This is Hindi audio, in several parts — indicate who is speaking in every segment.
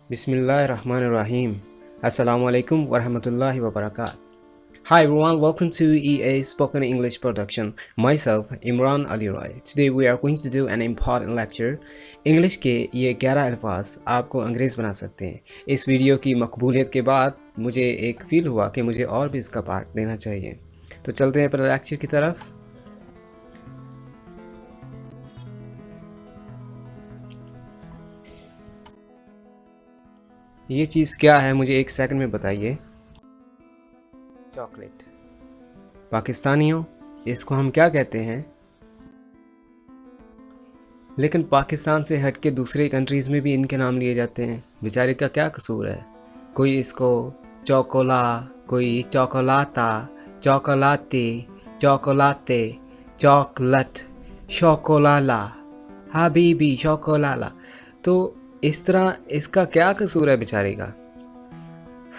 Speaker 1: Bismillahirrahmanirrahim. Assalamualaikum warahmatullahi wabarakatuh. Hi everyone, welcome to EA Spoken English Production. Myself, Imran Ali Roy. Today we are going to do an important lecture. English के ये 11 अल्फाज आपको अंग्रेज़ बना सकते हैं। इस वीडियो की मकबूलियत के बाद मुझे एक फ़ील हुआ कि मुझे और भी इसका पार्ट देना चाहिए। तो चलते हैं पहले लेक्चर की तरफ। ये चीज़ क्या है मुझे एक सेकंड में बताइए। चॉकलेट। पाकिस्तानियों इसको हम क्या कहते हैं? लेकिन पाकिस्तान से हट के दूसरे कंट्रीज़ में भी इनके नाम लिए जाते हैं। बेचारे का क्या कसूर है? कोई इसको चोकोला, कोई चोकोलाता, चोकोलाती, चोकोलाते, चॉकलेट, शोकोलाला, हबीबी शोकोलाला। तो इस तरह इसका क्या कसूर है बेचारे का?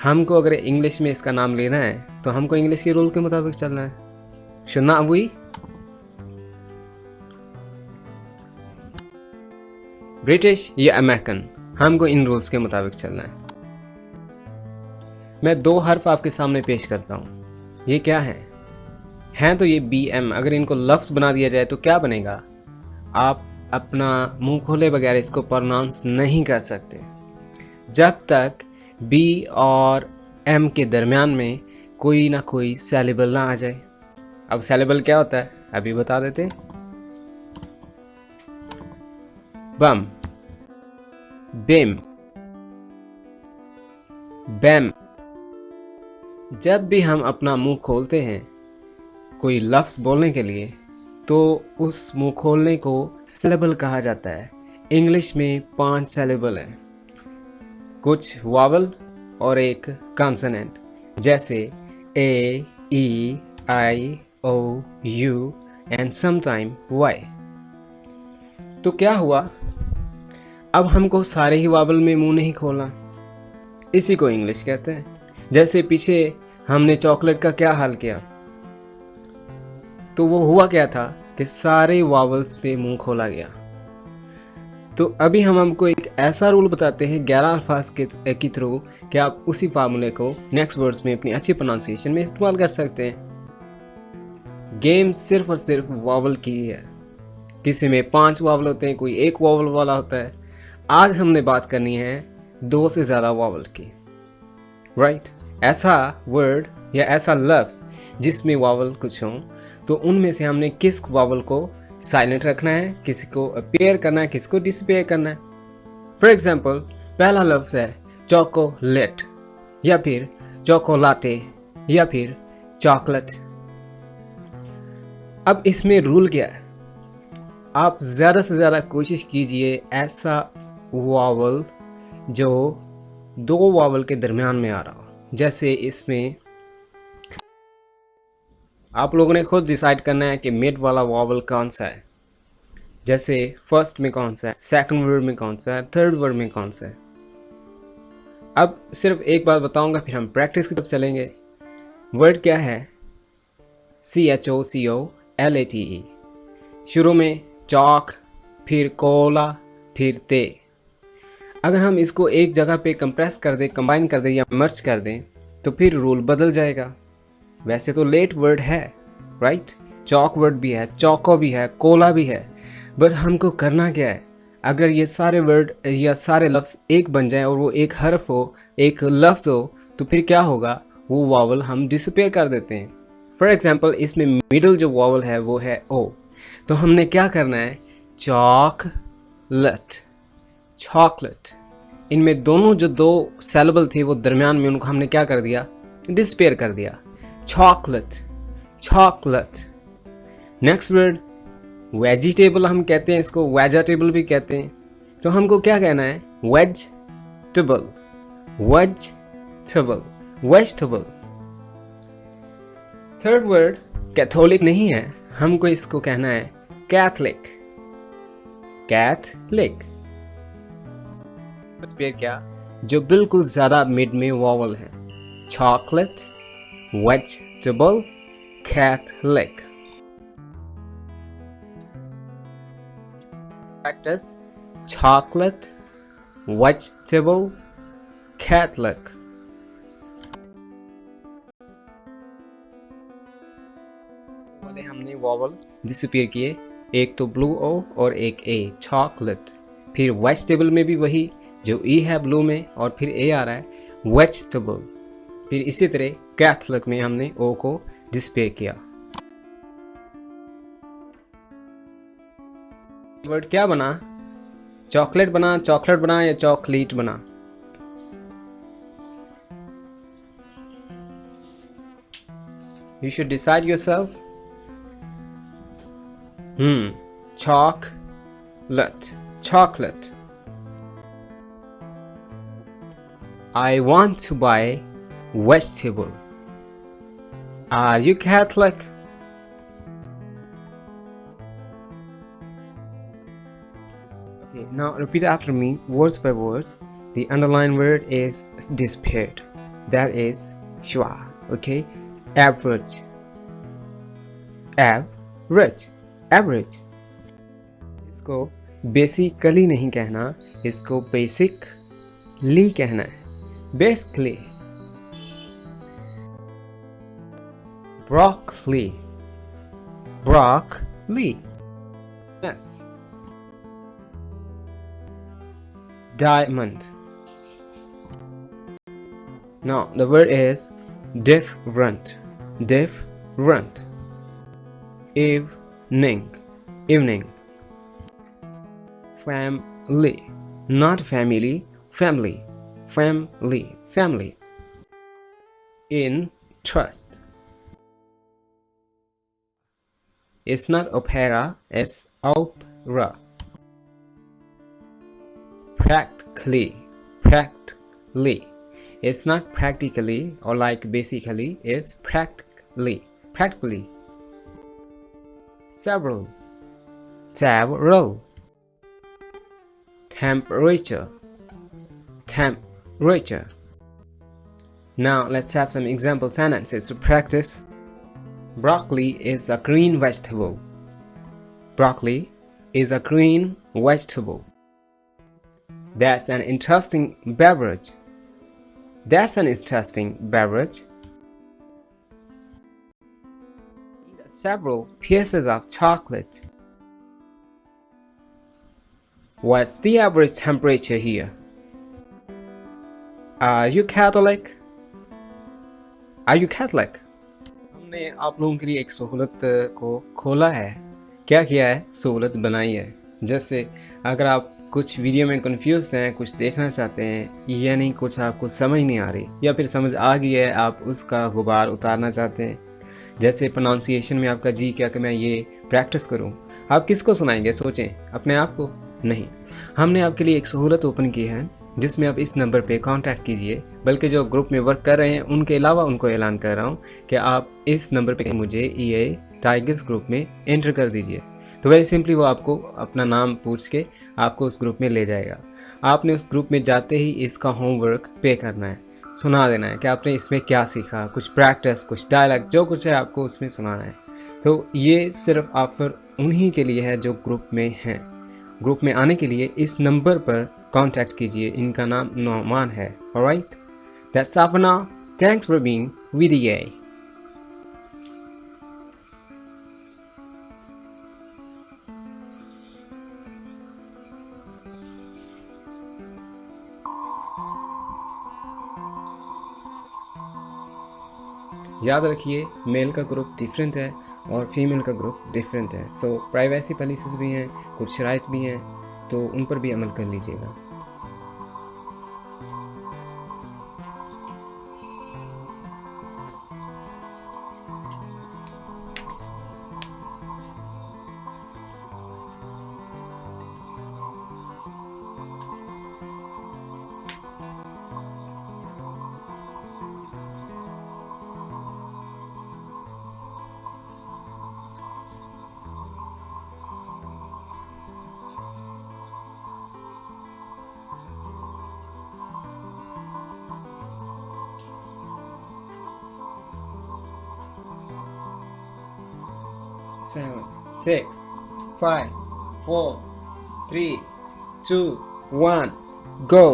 Speaker 1: हमको अगर इंग्लिश में इसका नाम लेना है तो हमको इंग्लिश के रूल के मुताबिक चलना है। सुनना हुई? ब्रिटिश या अमेरिकन, हमको इन रूल्स के मुताबिक चलना है। मैं दो हर्फ आपके सामने पेश करता हूँ। ये क्या हैं तो ये BM। अगर इनको लफ्ज़ बना दिया जाए तो क्या बनेगा? आप अपना मुंह खोले बगैर इसको प्रोनाउंस नहीं कर सकते जब तक B और M के दरमियान में कोई ना कोई सेलेबल ना आ जाए। अब सेलेबल क्या होता है अभी बता देते हैं। बम, बिम, बैम। जब भी हम अपना मुंह खोलते हैं कोई लफ्ज़ बोलने के लिए तो उस मुंह खोलने को सिलेबल कहा जाता है। इंग्लिश में 5 सिलेबल हैं, कुछ वावल और एक कॉन्सोनेंट, जैसे A, E, I, O, U and sometime Y। तो क्या हुआ? अब हमको सारे ही वावल में मुंह नहीं खोलना, इसी को इंग्लिश कहते हैं। जैसे पीछे हमने चॉकलेट का क्या हाल किया, तो वो हुआ क्या था कि सारे वावल्स पे मुंह खोला गया। तो अभी हम हमको एक ऐसा रूल बताते हैं 11 अल्फाज के थ्रू कि आप उसी फार्मूले को नेक्स्ट वर्ड्स में अपनी अच्छी प्रोनाउंसिएशन में इस्तेमाल कर सकते हैं। गेम सिर्फ और सिर्फ वावल की है। किसी में 5 वावल होते हैं, कोई एक वावल वाला होता है। आज हमने बात करनी है 2 से ज़्यादा वावल की, राइट? ऐसा वर्ड या ऐसा लफ्ज़ जिसमें वावल कुछ हों, तो उनमें से हमने किस वावल को साइलेंट रखना है, किसी को अपेयर करना है, किसी को डिसअपेयर करना है। फॉर एग्जाम्पल, पहला लफ्ज़ है चॉकोलेट या फिर चोकोलाटे या फिर चॉकलेट। अब इसमें रूल क्या है? आप ज़्यादा से ज़्यादा कोशिश कीजिए ऐसा वावल जो 2 वावल के दरमियान में आ रहा हो। जैसे इसमें आप लोगों ने खुद डिसाइड करना है कि मिड वाला वावल कौन सा है। जैसे फर्स्ट में कौन सा है, सेकंड वर्ड में कौन सा है, थर्ड वर्ड में कौन सा है। अब सिर्फ एक बात बताऊंगा फिर हम प्रैक्टिस की तरफ चलेंगे। वर्ड क्या है? CHOCOLATE। शुरू में चॉक, फिर कोला, फिर ते। अगर हम इसको एक जगह पे कंप्रेस कर दें, कंबाइन कर दें या मर्ज कर दें तो फिर रूल बदल जाएगा। वैसे तो लेट वर्ड है, राइट? चॉक वर्ड भी है, चौको भी है, कोला भी है, बट हमको करना क्या है? अगर ये सारे वर्ड या सारे लफ्ज़ एक बन जाए और वो एक हर्फ हो, एक लफ्ज़ हो, तो फिर क्या होगा? वो वावल हम डिसअपेयर कर देते हैं। फॉर एग्जाम्पल, इसमें मिडल जो वावल है वो है O, तो हमने क्या करना है? Chocolate, chocolate. इनमें दोनों जो 2 सिलेबल थे वो दरमियान में उनको हमने क्या कर दिया? डिसअपेयर कर दिया। Chocolate, chocolate. Next word vegetable, हम कहते हैं इसको, वेजिटेबल भी कहते हैं। तो हमको क्या कहना है? Vegetable, vegetable, vegetable. Third word Catholic नहीं है, हमको इसको कहना है कैथलिक, कैथलिक। स्पेयर क्या? जो बिल्कुल ज्यादा मिड में वावल है। Chocolate, vegetable, Catholic. Practice chocolate, vegetable, Catholic. वाले हमने वॉवल डिसअपीयर किए, एक तो ब्लू ओ और एक ए, चॉकलेट। फिर वेजिटेबल में भी वही, जो ई है ब्लू में और फिर ए आ रहा है वेजिटेबल। फिर इसी तरह कैथलिक में हमने ओ को डिसअपीयर किया। वर्ड क्या बना? चॉकलेट बना, चॉकलेट बना या चॉकलेट बना? You should decide yourself. Chocolate, chocolate. I want to buy vegetable. Are you Catholic? Okay, now repeat after me, words by words. The underlined word is disappeared. That is schwa. Okay, average, average, average. इसको बेसिकली नहीं कहना, इसको बेसिकली कहना है। Basically broccoli, broccoli. Yes. Diamond. Now the word is different, different. Evening, evening. Family, not family, family, family, family. Interest. It's not opera, it's opera. Practically, practically. It's not practically or like basically, it's practically, practically. Several, several. Temperature, temperature. Now let's have some example sentences to practice. Broccoli is a green vegetable. Broccoli is a green vegetable. That's an interesting beverage. That's an interesting beverage. Several pieces of chocolate. What's the average temperature here? Are you Catholic? Are you Catholic? हमने आप लोगों के लिए एक सहूलत को खोला है। क्या किया है? सहूलत बनाई है। जैसे अगर आप कुछ वीडियो में कंफ्यूज हैं, कुछ देखना चाहते हैं, यानी कुछ आपको समझ नहीं आ रही या फिर समझ आ गई है, आप उसका गुबार उतारना चाहते हैं, जैसे प्रोनाउंसिएशन में आपका जी क्या कि मैं ये प्रैक्टिस करूं, आप किसको सुनाएंगे? सोचें, अपने आप को? नहीं, हमने आपके लिए एक सहूलत ओपन की है जिसमें आप इस नंबर पे कांटेक्ट कीजिए। बल्कि जो ग्रुप में वर्क कर रहे हैं उनके अलावा उनको ऐलान कर रहा हूँ कि आप इस नंबर पे मुझे ये टाइगर्स ग्रुप में एंटर कर दीजिए। तो वेरी सिंपली वो आपको अपना नाम पूछ के आपको उस ग्रुप में ले जाएगा। आपने उस ग्रुप में जाते ही इसका होमवर्क पे करना है, सुना देना है कि आपने इसमें क्या सीखा, कुछ प्रैक्टिस, कुछ डायलॉग, जो कुछ है आपको उसमें सुनाना है। तो ये सिर्फ ऑफर उन्हीं के लिए है जो ग्रुप में हैं। ग्रुप में आने के लिए इस नंबर पर कांटेक्ट कीजिए। इनका नाम नौमान है। Alright, that's all for now. Thanks for being with ये। याद रखिए, मेल का ग्रुप डिफरेंट है और फीमेल का ग्रुप डिफरेंट है। सो प्राइवेसी पॉलिसीज़ भी हैं, कुछ शराइत भी हैं, तो उन पर भी अमल कर लीजिएगा। Seven, 6, 5, 4, 3, 2, 1, go.